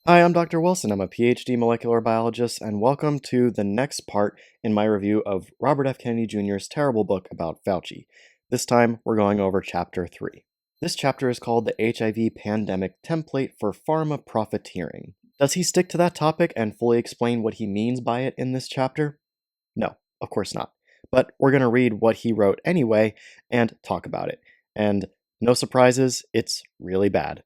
Hi, I'm Dr. Wilson. I'm a PhD molecular biologist, and welcome to the next part in my review of Robert F. Kennedy Jr.'s terrible book about Fauci. This time, we're going over Chapter 3. This chapter is called the HIV Pandemic Template for Pharma Profiteering. Does he stick to that topic and fully explain what he means by it in this chapter? No, of course not. But we're going to read what he wrote anyway and talk about it. And no surprises, it's really bad.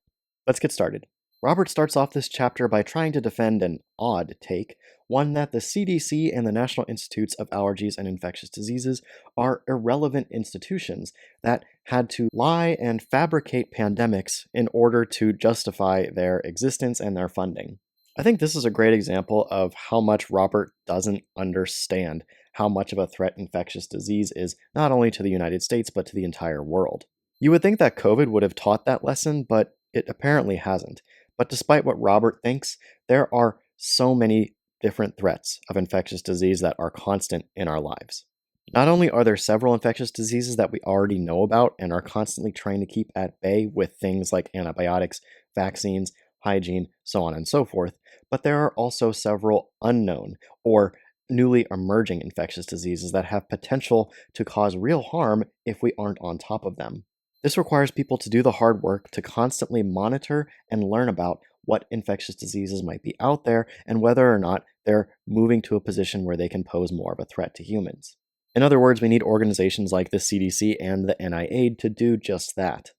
Let's get started. Robert starts off this chapter by trying to defend an odd take, one that the CDC and the National Institutes of Allergies and Infectious Diseases are irrelevant institutions that had to lie and fabricate pandemics in order to justify their existence and their funding. I think this is a great example of how much Robert doesn't understand how much of a threat infectious disease is not only to the United States but to the entire world. You would think that COVID would have taught that lesson, but it apparently hasn't. But despite what Robert thinks, there are so many different threats of infectious disease that are constant in our lives. Not only are there several infectious diseases that we already know about and are constantly trying to keep at bay with things like antibiotics, vaccines, hygiene, so on and so forth, but there are also several unknown or newly emerging infectious diseases that have potential to cause real harm if we aren't on top of them. This requires people to do the hard work to constantly monitor and learn about what infectious diseases might be out there and whether or not they're moving to a position where they can pose more of a threat to humans. In other words, we need organizations like the CDC and the NIAID to do just that.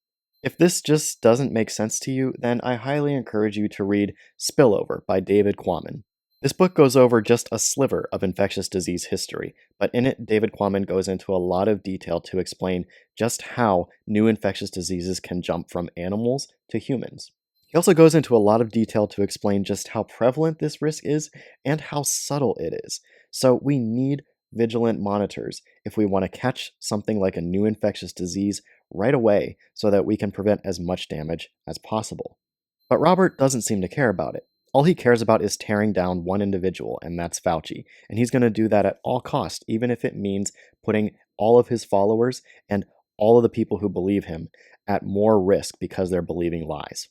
If this just doesn't make sense to you, then I highly encourage you to read Spillover by David Quammen. This book goes over just a sliver of infectious disease history, but in it, David Quammen goes into a lot of detail to explain just how new infectious diseases can jump from animals to humans. He also goes into a lot of detail to explain just how prevalent this risk is and how subtle it is. So we need vigilant monitors if we want to catch something like a new infectious disease right away so that we can prevent as much damage as possible. But Robert doesn't seem to care about it. All he cares about is tearing down one individual, and that's Fauci. And he's going to do that at all cost, even if it means putting all of his followers and all of the people who believe him at more risk because they're believing lies.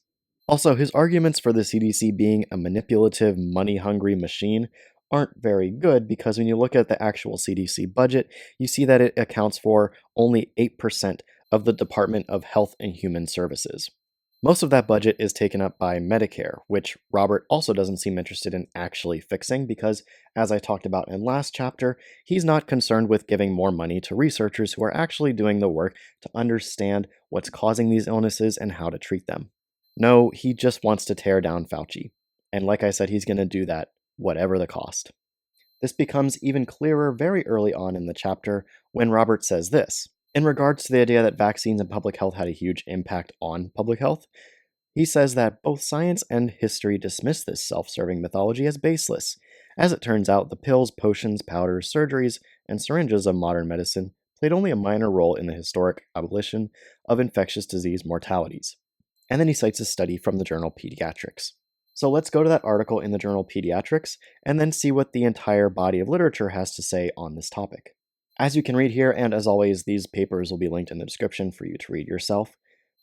Also, his arguments for the CDC being a manipulative, money-hungry machine aren't very good because when you look at the actual CDC budget, you see that it accounts for only 8% of the Department of Health and Human Services. Most of that budget is taken up by Medicare, which Robert also doesn't seem interested in actually fixing because, as I talked about in last chapter, he's not concerned with giving more money to researchers who are actually doing the work to understand what's causing these illnesses and how to treat them. No, he just wants to tear down Fauci. And like I said, he's going to do that, whatever the cost. This becomes even clearer very early on in the chapter when Robert says this. In regards to the idea that vaccines and public health had a huge impact on public health, he says that both science and history dismiss this self-serving mythology as baseless. As it turns out, the pills, potions, powders, surgeries, and syringes of modern medicine played only a minor role in the historic abolition of infectious disease mortalities. And then he cites a study from the journal Pediatrics. So let's go to that article in the journal Pediatrics and then see what the entire body of literature has to say on this topic. As you can read here, and as always, these papers will be linked in the description for you to read yourself,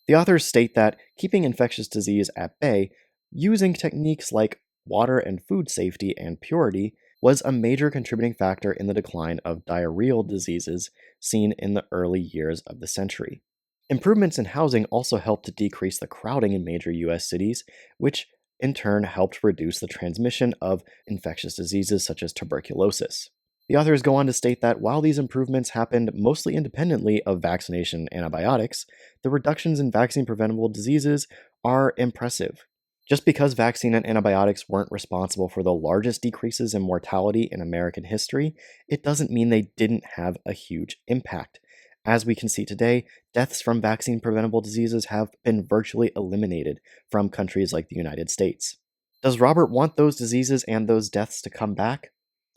the authors state that keeping infectious disease at bay using techniques like water and food safety and purity was a major contributing factor in the decline of diarrheal diseases seen in the early years of the century. Improvements in housing also helped to decrease the crowding in major US cities, which in turn helped reduce the transmission of infectious diseases such as tuberculosis. The authors go on to state that while these improvements happened mostly independently of vaccination and antibiotics, the reductions in vaccine-preventable diseases are impressive. Just because vaccine and antibiotics weren't responsible for the largest decreases in mortality in American history, it doesn't mean they didn't have a huge impact. As we can see today, deaths from vaccine-preventable diseases have been virtually eliminated from countries like the United States. Does Robert want those diseases and those deaths to come back?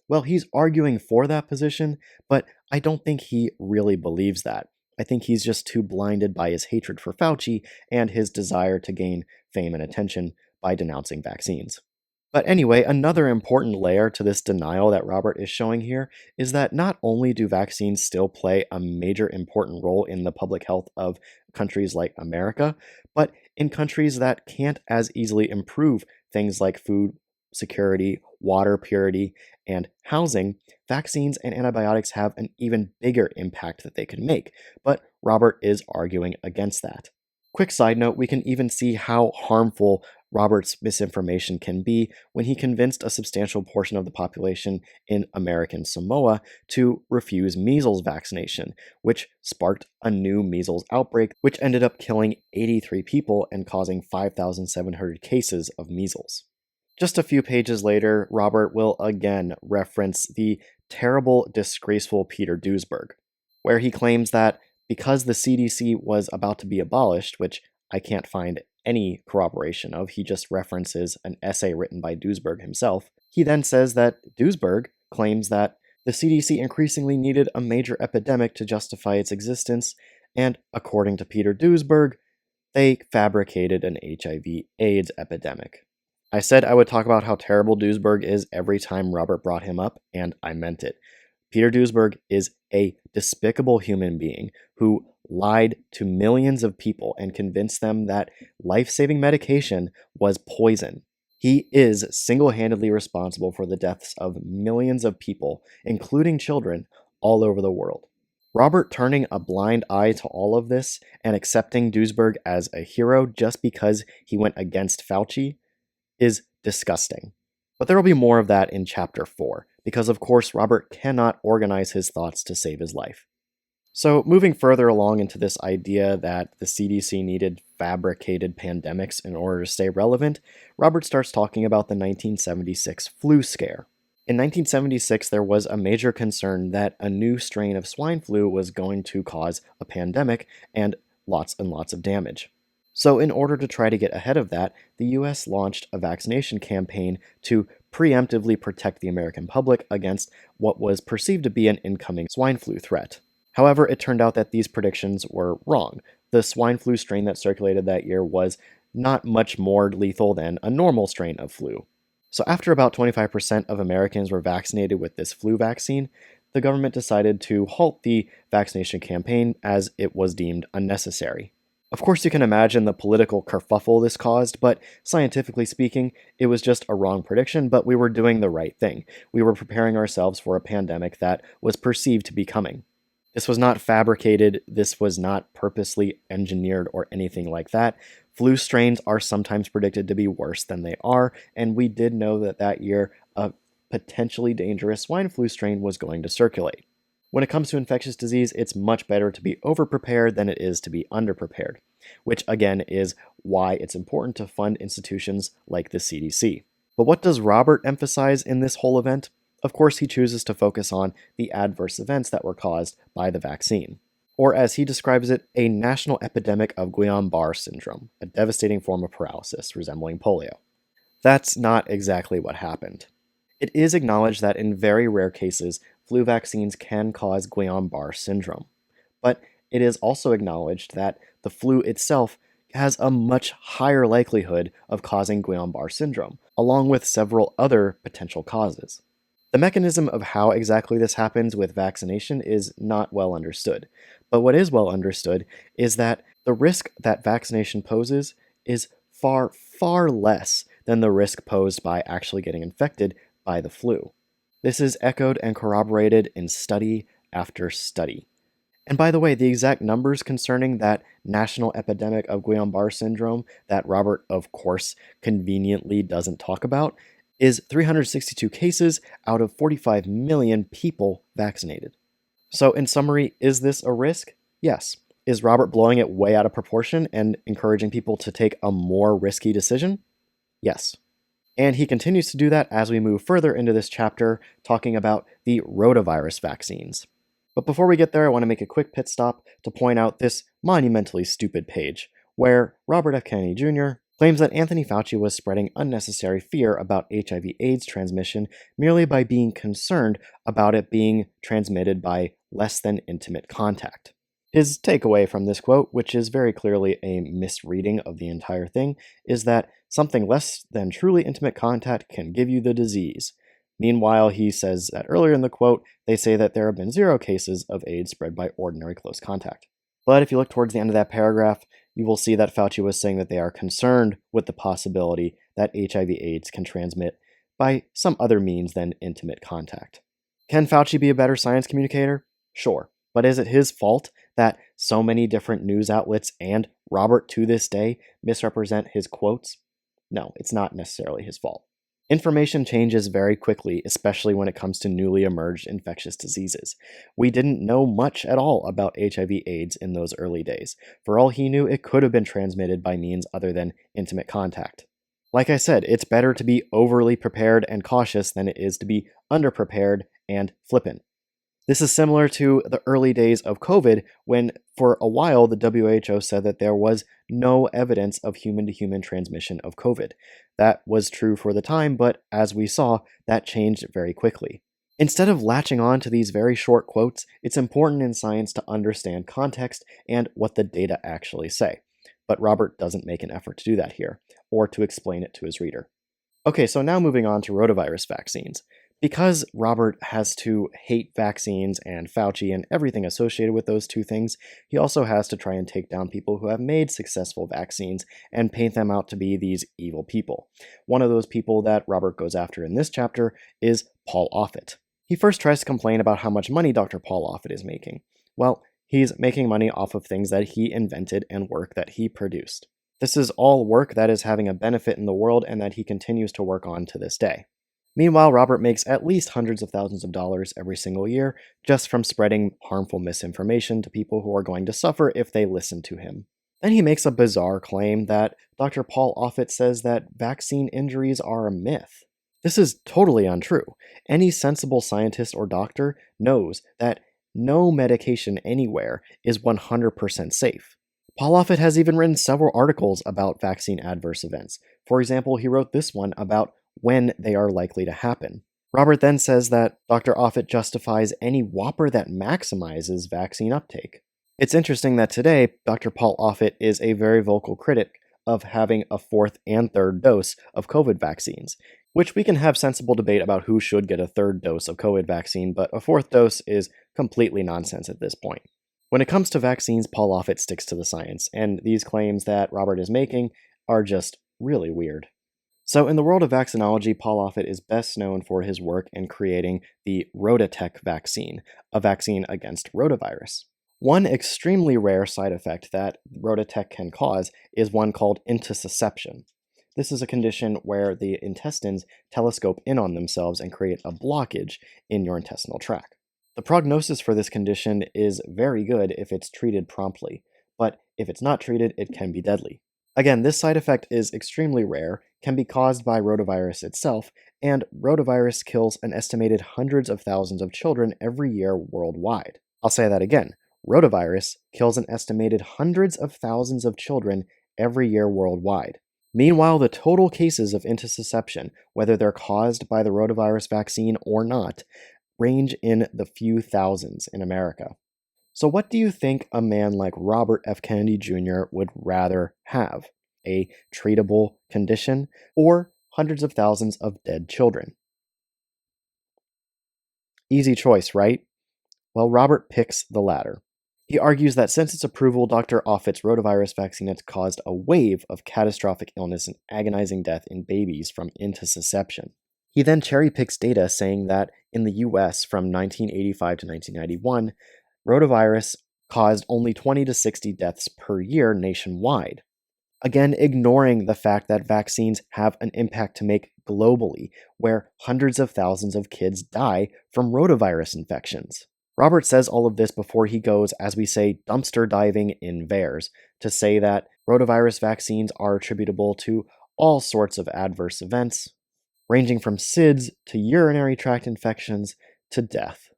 Well, he's arguing for that position, but I don't think he really believes that. I think he's just too blinded by his hatred for Fauci and his desire to gain fame and attention by denouncing vaccines. But anyway, another important layer to this denial that Robert is showing here is that not only do vaccines still play a major important role in the public health of countries like America, but in countries that can't as easily improve things like food security, water purity, and housing, vaccines and antibiotics have an even bigger impact that they can make. But Robert is arguing against that. Quick side note, we can even see how harmful Robert's misinformation can be when he convinced a substantial portion of the population in American Samoa to refuse measles vaccination, which sparked a new measles outbreak, which ended up killing 83 people and causing 5,700 cases of measles. Just a few pages later, Robert will again reference the terrible, disgraceful Peter Duesberg, where he claims that because the CDC was about to be abolished, which I can't find any corroboration of, he just references an essay written by Duesberg himself, he then says that Duesberg claims that the CDC increasingly needed a major epidemic to justify its existence, and according to Peter Duesberg, they fabricated an HIV/AIDS epidemic. I said I would talk about how terrible Duesberg is every time Robert brought him up, and I meant it. Peter Duesberg is a despicable human being who lied to millions of people and convinced them that life-saving medication was poison. He is single-handedly responsible for the deaths of millions of people, including children, all over the world. Robert turning a blind eye to all of this and accepting Duesberg as a hero just because he went against Fauci is disgusting. But there will be more of that in Chapter 4, because of course Robert cannot organize his thoughts to save his life. So moving further along into this idea that the CDC needed fabricated pandemics in order to stay relevant, Robert starts talking about the 1976 flu scare. In 1976, there was a major concern that a new strain of swine flu was going to cause a pandemic and lots of damage. So in order to try to get ahead of that, the US launched a vaccination campaign to preemptively protect the American public against what was perceived to be an incoming swine flu threat. However, it turned out that these predictions were wrong. The swine flu strain that circulated that year was not much more lethal than a normal strain of flu. So after about 25% of Americans were vaccinated with this flu vaccine, the government decided to halt the vaccination campaign as it was deemed unnecessary. Of course, you can imagine the political kerfuffle this caused, but scientifically speaking, it was just a wrong prediction, but we were doing the right thing. We were preparing ourselves for a pandemic that was perceived to be coming. This was not fabricated, this was not purposely engineered or anything like that. Flu strains are sometimes predicted to be worse than they are, and we did know that that year a potentially dangerous swine flu strain was going to circulate. When it comes to infectious disease, it's much better to be overprepared than it is to be underprepared, which again is why it's important to fund institutions like the CDC. But what does Robert emphasize in this whole event? Of course, he chooses to focus on the adverse events that were caused by the vaccine. Or as he describes it, a national epidemic of Guillain-Barré syndrome, a devastating form of paralysis resembling polio. That's not exactly what happened. It is acknowledged that in very rare cases, flu vaccines can cause Guillain-Barré syndrome. But it is also acknowledged that the flu itself has a much higher likelihood of causing Guillain-Barré syndrome, along with several other potential causes. The mechanism of how exactly this happens with vaccination is not well understood, but what is well understood is that the risk that vaccination poses is far less than the risk posed by actually getting infected by the flu. This is echoed and corroborated in study after study. And by the way, the exact numbers concerning that national epidemic of Guillain-Barré syndrome that Robert, of course, conveniently doesn't talk about is 362 cases out of 45 million people vaccinated. So in summary, is this a risk? Yes. Is Robert blowing it way out of proportion and encouraging people to take a more risky decision? Yes. And he continues to do that as we move further into this chapter, talking about the rotavirus vaccines. But before we get there, I want to make a quick pit stop to point out this monumentally stupid page, where Robert F. Kennedy Jr. claims that Anthony Fauci was spreading unnecessary fear about HIV/AIDS transmission merely by being concerned about it being transmitted by less than intimate contact. His takeaway from this quote, which is very clearly a misreading of the entire thing, is that something less than truly intimate contact can give you the disease. Meanwhile, he says that earlier in the quote, they say that there have been 0 cases of AIDS spread by ordinary close contact. But if you look towards the end of that paragraph, you will see that Fauci was saying that they are concerned with the possibility that HIV/AIDS can transmit by some other means than intimate contact. Can Fauci be a better science communicator? Sure. But is it his fault that so many different news outlets and Robert to this day misrepresent his quotes? No, it's not necessarily his fault. Information changes very quickly, especially when it comes to newly emerged infectious diseases. We didn't know much at all about HIV/AIDS in those early days. For all he knew, it could have been transmitted by means other than intimate contact. Like I said, it's better to be overly prepared and cautious than it is to be underprepared and flippant. This is similar to the early days of COVID, when for a while the WHO said that there was no evidence of human-to-human transmission of COVID. That was true for the time, but as we saw, that changed very quickly. Instead of latching on to these very short quotes, it's important in science to understand context and what the data actually say. But Robert doesn't make an effort to do that here, or to explain it to his reader. Okay, so now moving on to rotavirus vaccines. Because Robert has to hate vaccines and Fauci and everything associated with those two things, he also has to try and take down people who have made successful vaccines and paint them out to be these evil people. One of those people that Robert goes after in this chapter is Paul Offit. He first tries to complain about how much money Dr. Paul Offit is making. Well, he's making money off of things that he invented and work that he produced. This is all work that is having a benefit in the world and that he continues to work on to this day. Meanwhile, Robert makes at least hundreds of thousands of dollars every single year just from spreading harmful misinformation to people who are going to suffer if they listen to him. Then he makes a bizarre claim that Dr. Paul Offit says that vaccine injuries are a myth. This is totally untrue. Any sensible scientist or doctor knows that no medication anywhere is 100% safe. Paul Offit has even written several articles about vaccine adverse events. For example, he wrote this one about when they are likely to happen. Robert then says that Dr. Offit justifies any whopper that maximizes vaccine uptake. It's interesting that today, Dr. Paul Offit is a very vocal critic of having a fourth and third dose of COVID vaccines, which we can have sensible debate about who should get a third dose of COVID vaccine, but a fourth dose is completely nonsense at this point. When it comes to vaccines, Paul Offit sticks to the science, and these claims that Robert is making are just really weird. So in the world of vaccinology, Paul Offit is best known for his work in creating the Rotatech vaccine, a vaccine against rotavirus. One extremely rare side effect that Rotatech can cause is one called intussusception. This is a condition where the intestines telescope in on themselves and create a blockage in your intestinal tract. The prognosis for this condition is very good if it's treated promptly, but if it's not treated, it can be deadly. Again, this side effect is extremely rare, can be caused by rotavirus itself, and rotavirus kills an estimated hundreds of thousands of children every year worldwide. I'll say that again. Rotavirus kills an estimated hundreds of thousands of children every year worldwide. Meanwhile, the total cases of intussusception, whether they're caused by the rotavirus vaccine or not, range in the few thousands in America. So what do you think a man like Robert F. Kennedy Jr. would rather have? A treatable condition or hundreds of thousands of dead children? Easy choice, right? Well, Robert picks the latter. He argues that since its approval, Dr. Offit's rotavirus vaccine has caused a wave of catastrophic illness and agonizing death in babies from intussusception. He then cherry-picks data saying that in the US from 1985 to 1991, rotavirus caused only 20 to 60 deaths per year nationwide. Again, ignoring the fact that vaccines have an impact to make globally, where hundreds of thousands of kids die from rotavirus infections. Robert says all of this before he goes, as we say, dumpster diving in VAERS, to say that rotavirus vaccines are attributable to all sorts of adverse events, ranging from SIDS to urinary tract infections to death.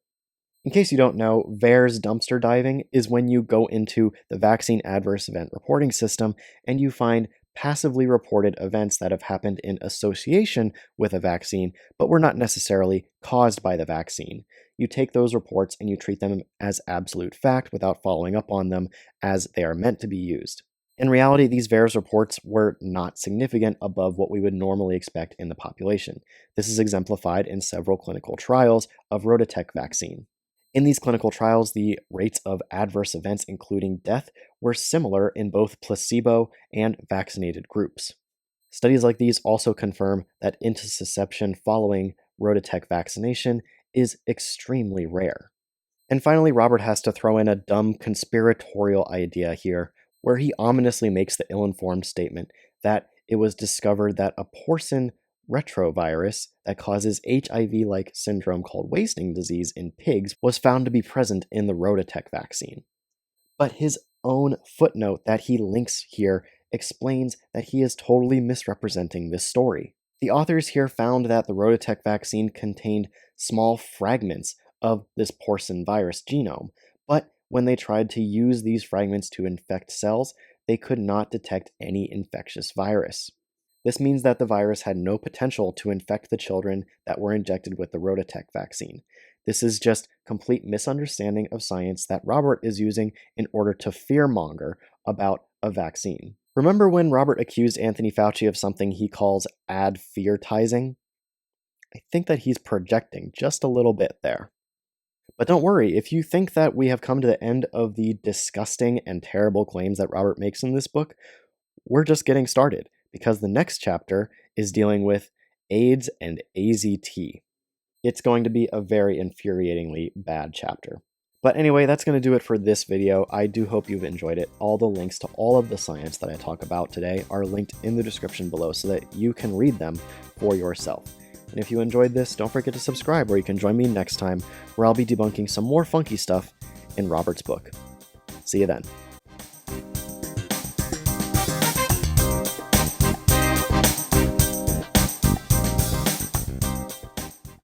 In case you don't know, VAERS dumpster diving is when you go into the vaccine adverse event reporting system and you find passively reported events that have happened in association with a vaccine, but were not necessarily caused by the vaccine. You take those reports and you treat them as absolute fact without following up on them as they are meant to be used. In reality, these VAERS reports were not significant above what we would normally expect in the population. This is exemplified in several clinical trials of Rotatech vaccine. In these clinical trials, the rates of adverse events, including death, were similar in both placebo and vaccinated groups. Studies like these also confirm that intussusception following Rotatech vaccination is extremely rare. And finally, Robert has to throw in a dumb conspiratorial idea here, where he ominously makes the ill-informed statement that it was discovered that a porcine retrovirus that causes HIV-like syndrome called wasting disease in pigs was found to be present in the Rotatech vaccine. But his own footnote that he links here explains that he is totally misrepresenting this story. The authors here found that the Rotatech vaccine contained small fragments of this porcine virus genome, but when they tried to use these fragments to infect cells, they could not detect any infectious virus. This means that the virus had no potential to infect the children that were injected with the Rotatech vaccine. This is just complete misunderstanding of science that Robert is using in order to fearmonger about a vaccine. Remember when Robert accused Anthony Fauci of something he calls ad-feartizing? I think that he's projecting just a little bit there. But don't worry, if you think that we have come to the end of the disgusting and terrible claims that Robert makes in this book, we're just getting started, because the next chapter is dealing with AIDS and AZT. It's going to be a very infuriatingly bad chapter. But anyway, that's going to do it for this video. I do hope you've enjoyed it. All the links to all of the science that I talk about today are linked in the description below so that you can read them for yourself. And if you enjoyed this, don't forget to subscribe, where you can join me next time, where I'll be debunking some more funky stuff in Robert's book. See you then.